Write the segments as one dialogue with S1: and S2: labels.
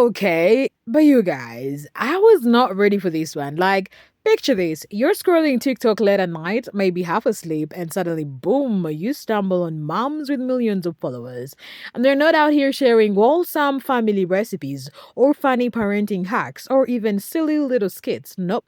S1: Okay, but you guys, I was not ready for this one. Like, picture this. You're scrolling TikTok late at night, maybe half asleep, and suddenly, boom, you stumble on moms with millions of followers. And they're not out here sharing wholesome family recipes, or funny parenting hacks, or even silly little skits. Nope.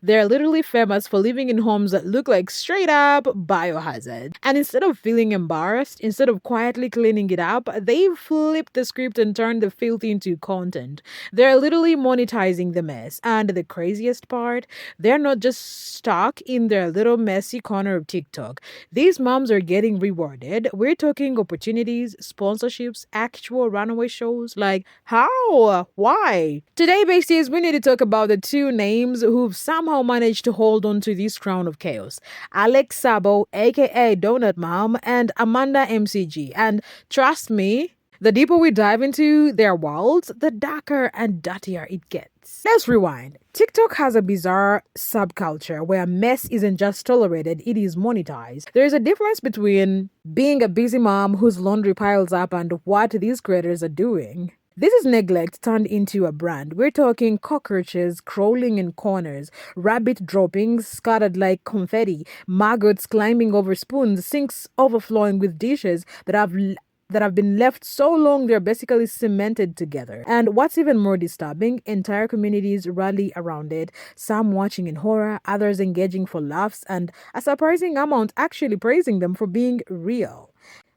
S1: They're literally famous for living in homes that look like straight up biohazard. And instead of feeling embarrassed, instead of quietly cleaning it up, they've flipped the script and turned the filth into content. They're literally monetizing the mess. And the craziest part, they're not just stuck in their little messy corner of TikTok. These moms are getting rewarded. We're talking opportunities, sponsorships, actual runaway shows. Like, how? Why? Today, besties, we need to talk about the two names who've somehow managed to hold on to this crown of chaos. Alex Sabo, aka Donut Mom, and Amanda MCG. And trust me, the deeper we dive into their worlds, the darker and dirtier it gets. Let's rewind. TikTok has a bizarre subculture where mess isn't just tolerated, it is monetized. There is a difference between being a busy mom whose laundry piles up and what these creators are doing. This is neglect turned into a brand. We're talking cockroaches crawling in corners, rabbit droppings scattered like confetti, maggots climbing over spoons, sinks overflowing with dishes that have been left so long they're basically cemented together. And what's even more disturbing, entire communities rally around it, some watching in horror, others engaging for laughs, and a surprising amount actually praising them for being real.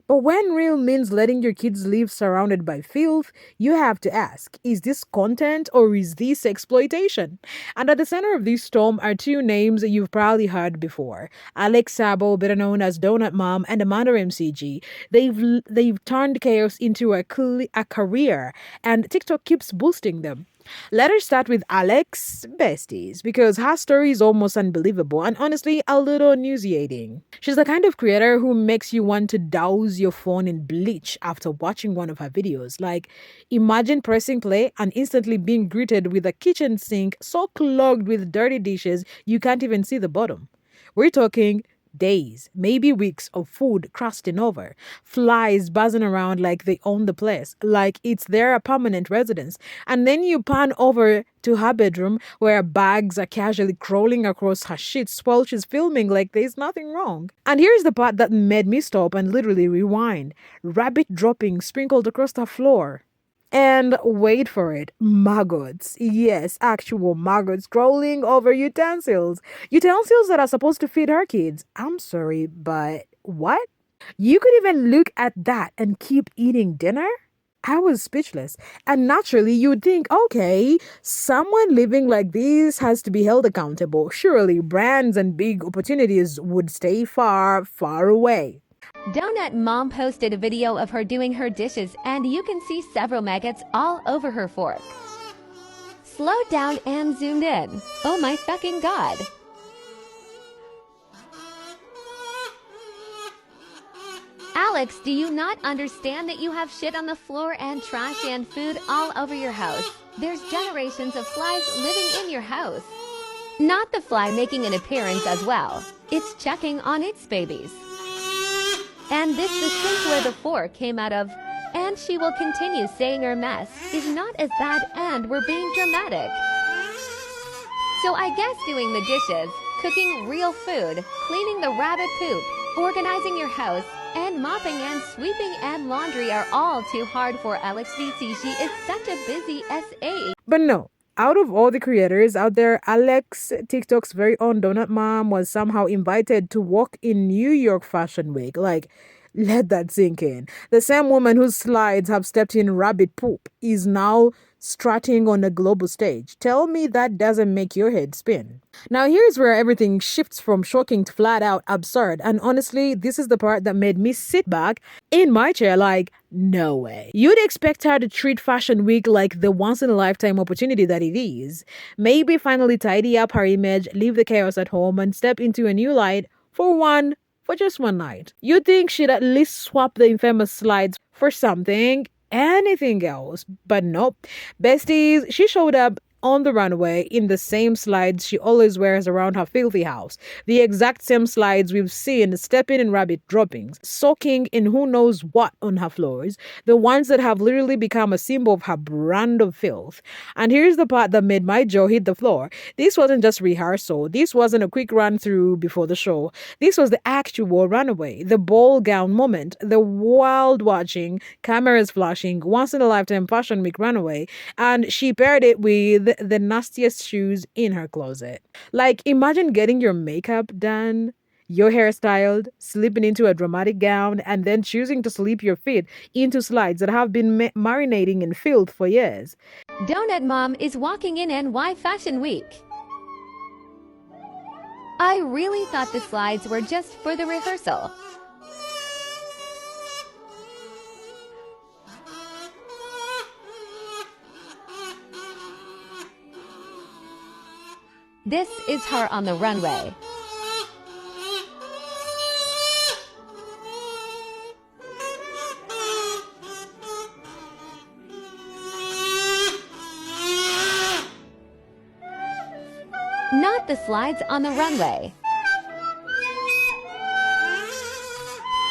S1: But when real means letting your kids live surrounded by filth, you have to ask, is this content or is this exploitation? And at the center of this storm are two names you've probably heard before. Alex Sabo, better known as Donut Mom, and Amanda MCG. They've turned chaos into a career, and TikTok keeps boosting them. Let us start with Alex Besties because her story is almost unbelievable and honestly a little nauseating. She's the kind of creator who makes you want to douse your phone in bleach after watching one of her videos. Like, imagine pressing play and instantly being greeted with a kitchen sink so clogged with dirty dishes you can't even see the bottom. We're talking days, maybe weeks of food crusting over, flies buzzing around like they own the place, like it's their permanent residence. And then you pan over to her bedroom where bags are casually crawling across her sheets while she's filming like there's nothing wrong. And here's the part that made me stop and literally rewind. Rabbit droppings sprinkled across the floor. And wait for it, maggots. Yes, actual maggots crawling over utensils. Utensils that are supposed to feed her kids. I'm sorry, but what? You could even look at that and keep eating dinner? I was speechless. And naturally, you would think, okay, someone living like this has to be held accountable. Surely brands and big opportunities would stay far, far away.
S2: Donut Mom posted a video of her doing her dishes and you can see several maggots all over her fork. Slowed down and zoomed in. Oh my fucking god. Alex, do you not understand that you have shit on the floor and trash and food all over your house? There's generations of flies living in your house. Not the fly making an appearance as well. It's checking on its babies. And this the sink where the fork came out of. And she will continue saying her mess is not as bad and we're being dramatic. So I guess doing the dishes, cooking real food, cleaning the rabbit poop, organizing your house, and mopping and sweeping and laundry are all too hard for Alex VC. She is such a busy SA.
S1: But no. Out of all the creators out there, Alex, TikTok's very own Donut Mom, was somehow invited to walk in New York Fashion Week. Like, let that sink in. The same woman whose slides have stepped in rabbit poop is now strutting on a global stage. Tell me that doesn't make your head spin. Now here's where everything shifts from shocking to flat out absurd. And honestly, this is the part that made me sit back in my chair like, no way. You'd expect her to treat Fashion Week like the once-in-a-lifetime opportunity that it is. Maybe finally tidy up her image, leave the chaos at home, and step into a new light for just one night. You'd think she'd at least swap the infamous slides for something, anything else. But nope. Besties, she showed up on the runway in the same slides she always wears around her filthy house. The exact same slides we've seen stepping in rabbit droppings, soaking in who knows what on her floors, the ones that have literally become a symbol of her brand of filth. And here's the part that made my jaw hit the floor. This wasn't just rehearsal. This wasn't a quick run through before the show. This was the actual runaway, the ball gown moment, the wild watching, cameras flashing, once in a lifetime Fashion Week runaway, and she paired it with the nastiest shoes in her closet. Like, imagine getting your makeup done, your hair styled, slipping into a dramatic gown, and then choosing to slip your feet into slides that have been marinating in filth for years.
S2: Donut Mom is walking in NY Fashion Week. I really thought the slides were just for the rehearsal. This is her on the runway. Not the slides on the runway.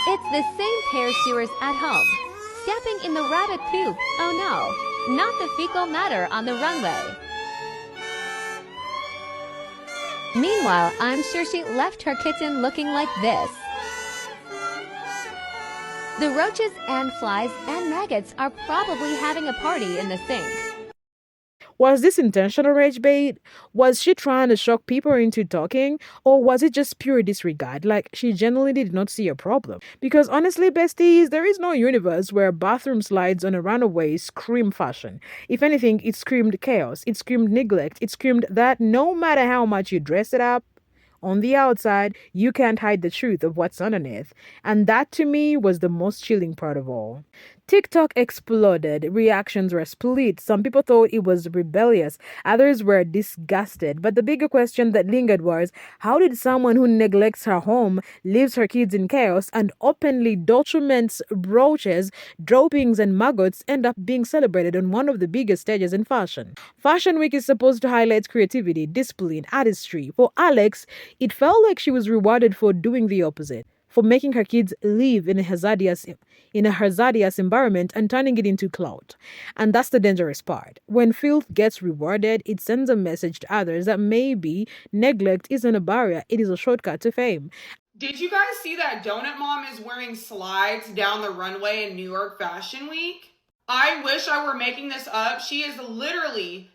S2: It's the same pair she wears at home. Stepping in the rabbit poop. Oh no, not the fecal matter on the runway. Meanwhile, I'm sure she left her kitchen looking like this. The roaches and flies and maggots are probably having a party in the sink.
S1: Was this intentional rage bait? Was she trying to shock people into talking? Or was it just pure disregard? Like, she genuinely did not see a problem. Because honestly, besties, there is no universe where bathroom slides on a runaway scream fashion. If anything, it screamed chaos. It screamed neglect. It screamed that no matter how much you dress it up, on the outside, you can't hide the truth of what's underneath. And that to me was the most chilling part of all. TikTok exploded. Reactions were split. Some people thought it was rebellious. Others were disgusted. But the bigger question that lingered was, how did someone who neglects her home, leaves her kids in chaos, and openly documents roaches, droppings, and maggots end up being celebrated on one of the biggest stages in fashion? Fashion Week is supposed to highlight creativity, discipline, artistry. For Alex, it felt like she was rewarded for doing the opposite, for making her kids live in a hazardous environment and turning it into clout. And that's the dangerous part. When filth gets rewarded, it sends a message to others that maybe neglect isn't a barrier, it is a shortcut to fame.
S3: Did you guys see that Donut Mom is wearing slides down the runway in New York Fashion Week? I wish I were making this up. She is literally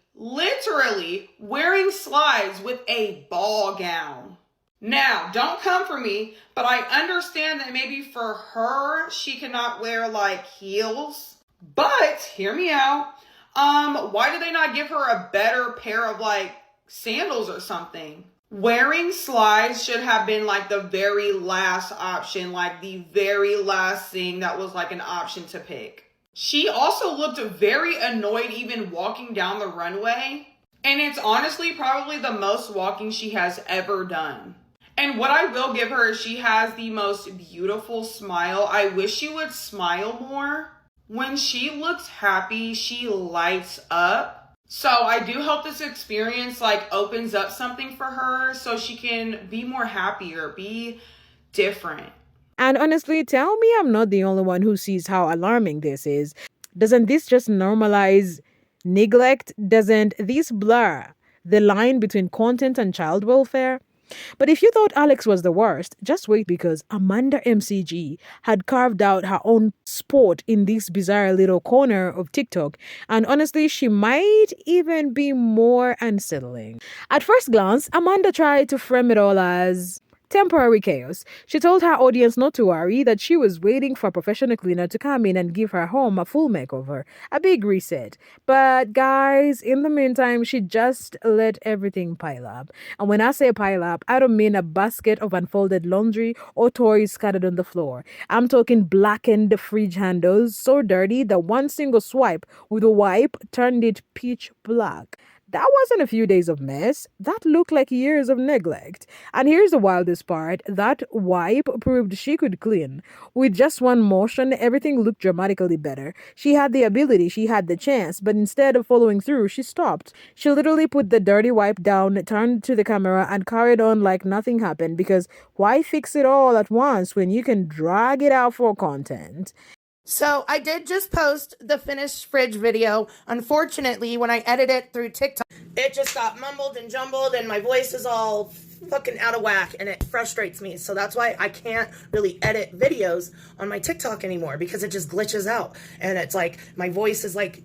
S3: wearing slides with a ball gown. Now, don't come for me, but I understand that maybe for her, she cannot wear like heels. But hear me out. Why did they not give her a better pair of like sandals or something? Wearing slides should have been like the very last option, like the very last thing that was like an option to pick. She also looked very annoyed even walking down the runway. And it's honestly probably the most walking she has ever done. And what I will give her is she has the most beautiful smile. I wish she would smile more. When she looks happy, she lights up. So I do hope this experience like opens up something for her so she can be more happier, be different.
S1: And honestly, tell me I'm not the only one who sees how alarming this is. Doesn't this just normalize neglect? Doesn't this blur the line between content and child welfare? But if you thought Alex was the worst, just wait, because Amanda MCG had carved out her own spot in this bizarre little corner of TikTok, and honestly, she might even be more unsettling. At first glance, Amanda tried to frame it all as temporary chaos. She told her audience not to worry, that she was waiting for a professional cleaner to come in and give her home a full makeover, a big reset. But guys, in the meantime, she just let everything pile up. And when I say pile up, I don't mean a basket of unfolded laundry or toys scattered on the floor. I'm talking blackened fridge handles, so dirty that one single swipe with a wipe turned it pitch black. That wasn't a few days of mess. That looked like years of neglect. And here's the wildest part, that wipe proved she could clean. With just one motion, everything looked dramatically better. She had the ability, she had the chance, but instead of following through, she stopped. She literally put the dirty wipe down, turned to the camera, and carried on like nothing happened, because why fix it all at once when you can drag it out for content?
S4: So I did just post the finished fridge video. Unfortunately, when I edit it through TikTok, it just got mumbled and jumbled and my voice is all fucking out of whack and it frustrates me. So that's why I can't really edit videos on my TikTok anymore, because it just glitches out. And it's like, my voice is like,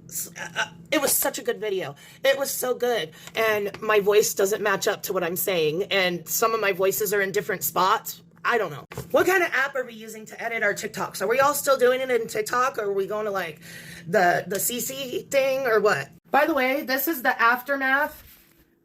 S4: it was such a good video. It was so good. And my voice doesn't match up to what I'm saying. And some of my voices are in different spots. I don't know. What kind of app are we using to edit our TikToks? Are we all still doing it in TikTok, or are we going to like the CC thing, or what? By the way, this is the aftermath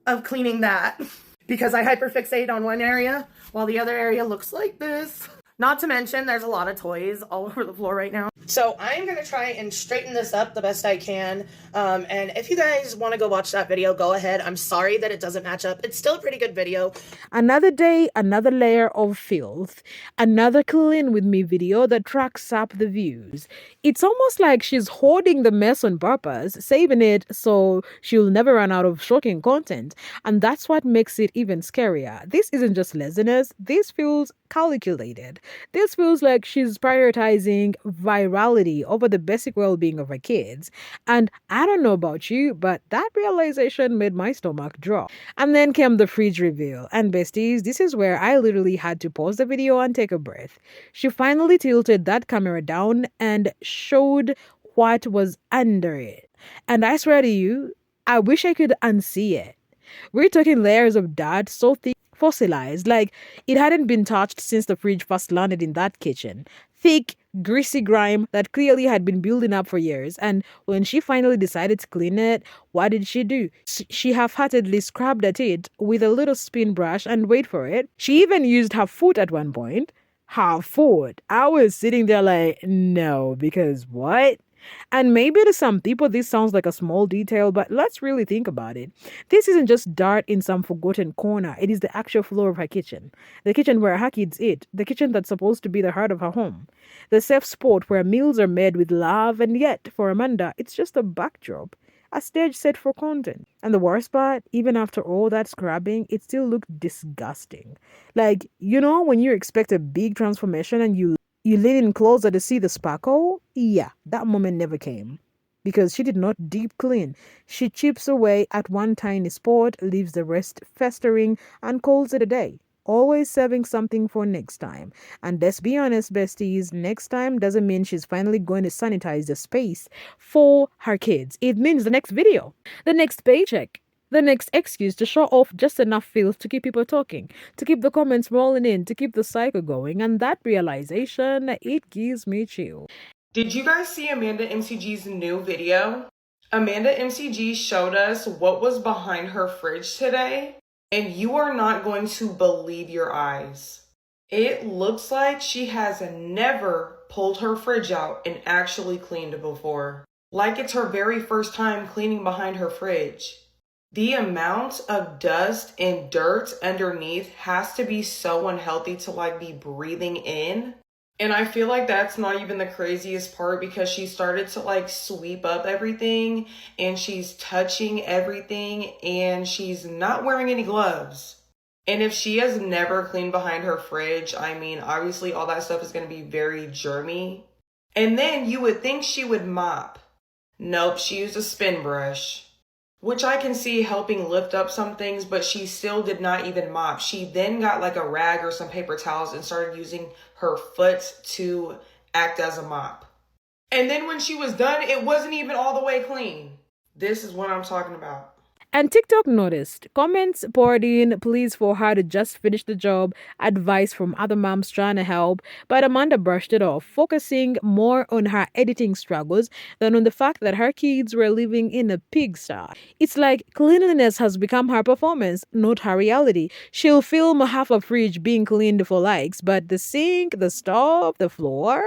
S4: of cleaning that, because I hyperfixate on one area while the other area looks like this. Not to mention, there's a lot of toys all over the floor right now. So I'm going to try and straighten this up the best I can. And if you guys want to go watch that video, go ahead. I'm sorry that it doesn't match up. It's still a pretty good video.
S1: Another day, another layer of filth. Another clean with me video that tracks up the views. It's almost like she's hoarding the mess on purpose, saving it so she'll never run out of shocking content. And that's what makes it even scarier. This isn't just laziness. This feels calculated. This feels like she's prioritizing virality over the basic well-being of her kids. And I don't know about you, but that realization made my stomach drop. And then came the fridge reveal. And besties, this is where I literally had to pause the video and take a breath. She finally tilted that camera down and showed what was under it. And I swear to you, I wish I could unsee it. We're talking layers of dirt so thick, fossilized, like it hadn't been touched since the fridge first landed in that kitchen. Thick, greasy grime that clearly had been building up for years. And when she finally decided to clean it, what did she do? She half-heartedly scrubbed at it with a little spin brush, and wait for it, she even used her foot at one point. Her foot. I was sitting there like, no, because what? And maybe to some people this sounds like a small detail, but let's really think about it. This isn't just dirt in some forgotten corner. It is the actual floor of her kitchen. The kitchen where her kids eat. The kitchen that's supposed to be the heart of her home. The safe spot where meals are made with love, and yet, for Amanda, it's just a backdrop. A stage set for content. And the worst part, even after all that scrubbing, it still looked disgusting. Like, you know when you expect a big transformation and you lean in closer to see the sparkle? Yeah, that moment never came. Because she did not deep clean. She chips away at one tiny spot, leaves the rest festering, and calls it a day. Always saving something for next time. And let's be honest, besties, next time doesn't mean she's finally going to sanitize the space for her kids. It means the next video, the next paycheck, the next excuse to show off just enough filth to keep people talking, to keep the comments rolling in, to keep the cycle going. And that realization, it gives me chill.
S3: Did you guys see Amanda MCG's new video? Amanda MCG showed us what was behind her fridge today, and you are not going to believe your eyes. It looks like she has never pulled her fridge out and actually cleaned it before. Like it's her very first time cleaning behind her fridge. The amount of dust and dirt underneath has to be so unhealthy to like be breathing in. And I feel like that's not even the craziest part, because she started to like sweep up everything and she's touching everything and she's not wearing any gloves. And if she has never cleaned behind her fridge, I mean, obviously all that stuff is going to be very germy. And then you would think she would mop. Nope, she used a spin brush, which I can see helping lift up some things, but she still did not even mop. She then got like a rag or some paper towels and started using her foot to act as a mop. And then when she was done, it wasn't even all the way clean. This is what I'm talking about.
S1: And TikTok noticed. Comments poured in, pleas for her to just finish the job, advice from other moms trying to help. But Amanda brushed it off, focusing more on her editing struggles than on the fact that her kids were living in a pigsty. It's like cleanliness has become her performance, not her reality. She'll film half a fridge being cleaned for likes, but the sink, the stove, the floor,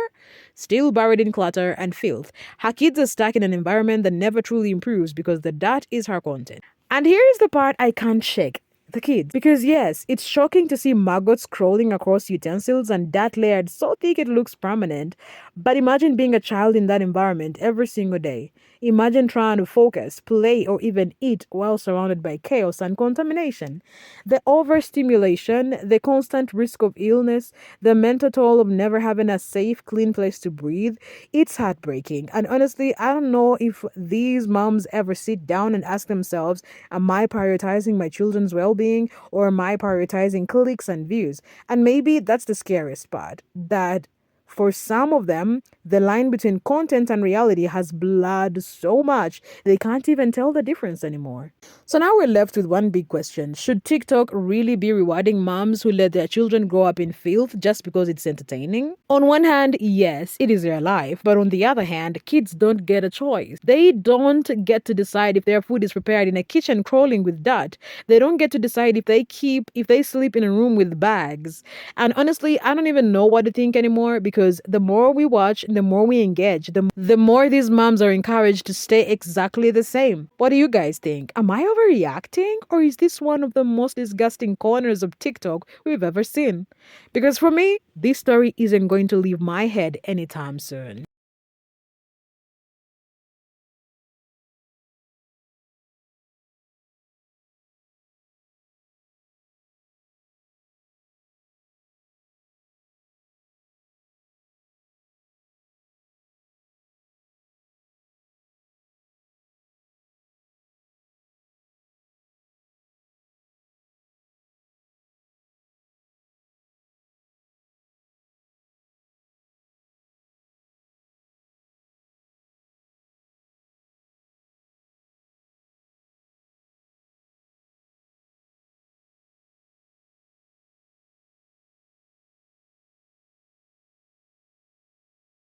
S1: still buried in clutter and filth. Her kids are stuck in an environment that never truly improves because the dirt is her content. And here is the part I can't shake. The kids. Because yes, it's shocking to see maggots crawling across utensils and that layered so thick it looks permanent. But imagine being a child in that environment every single day. Imagine trying to focus, play, or even eat while surrounded by chaos and contamination. The overstimulation, the constant risk of illness, the mental toll of never having a safe, clean place to breathe, it's heartbreaking. And honestly, I don't know if these moms ever sit down and ask themselves, am I prioritizing my children's well being or am I prioritizing clicks and views? And maybe that's the scariest part that for some of them, the line between content and reality has blurred so much they can't even tell the difference anymore. So now we're left with one big question. Should TikTok really be rewarding moms who let their children grow up in filth just because it's entertaining? On one hand, yes, it is their life, but on the other hand, kids don't get a choice. They don't get to decide if their food is prepared in a kitchen crawling with dirt. They don't get to decide if they sleep in a room with bags. And honestly, I don't even know what to think anymore because the more we watch, the more we engage, the more these moms are encouraged to stay exactly the same. What do you guys think? Am I overreacting or is this one of the most disgusting corners of TikTok we've ever seen? Because for me, this story isn't going to leave my head anytime soon.